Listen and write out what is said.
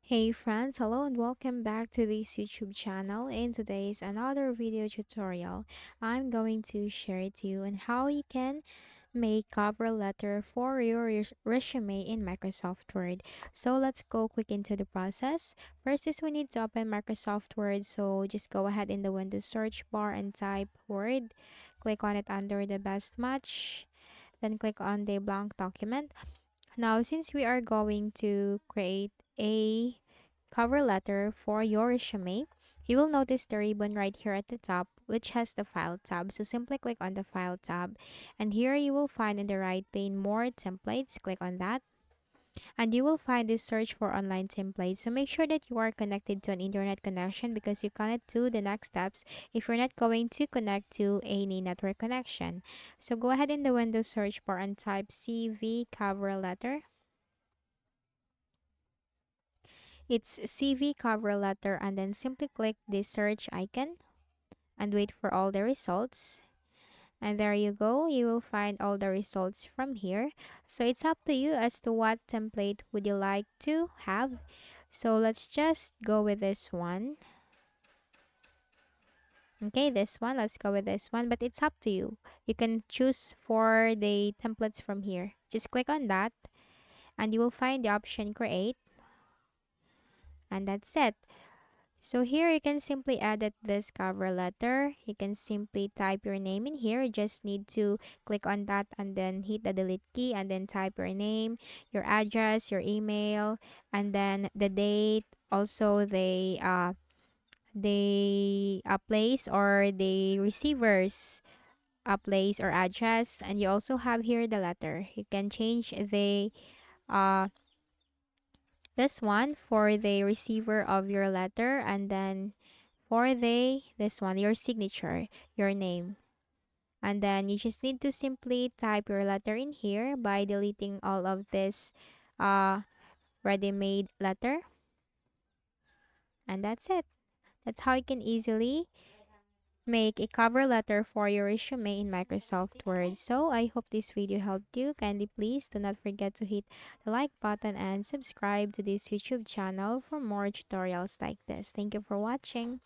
Hey friends, hello and welcome back to this YouTube channel. In today's another video tutorial, I'm going to share to you on how you can make cover letter for your resume in Microsoft Word. So let's go quick into the process. First is we need to open Microsoft Word. So just go ahead in the Windows search bar and type Word. Click on it under the best match. Then click on the blank document. Now, since we are going to create a cover letter for your resume, you will notice the ribbon right here at the top, which has the File tab. So simply click on the File tab. And here you will find in the right pane More Templates. Click on that. And you will find this search for online templates. So make sure that you are connected to an internet connection because you cannot do the next steps if you're not going to connect to any network connection. So go ahead in the Windows search bar and type CV cover letter. It's CV cover letter, and then simply click the search icon and wait for all the results. And there you go, you will find all the results from here. So it's up to you as to what template would you like to have. So let's just go with this one. Okay, this one, let's go with this one, but it's up to you. You can choose for the templates from here. Just click on that and you will find the option create, and that's it. So here you can simply edit this cover letter. You can simply type your name in here. You just need to click on that and then hit the delete key and then type your name, your address, your email, and then the date, also the place or the receiver's place or address, and you also have here the letter. You can change the uh this one for the receiver of your letter, and then for the this one, your signature, your name. And then you just need to simply type your letter in here by deleting all of this uh ready-made letter, and that's it. That's how you can easily make a cover letter for your resume in Microsoft Word. So I hope this video helped you. Kindly please do not forget to hit the like button and subscribe to this YouTube channel for more tutorials like this. Thank you for watching.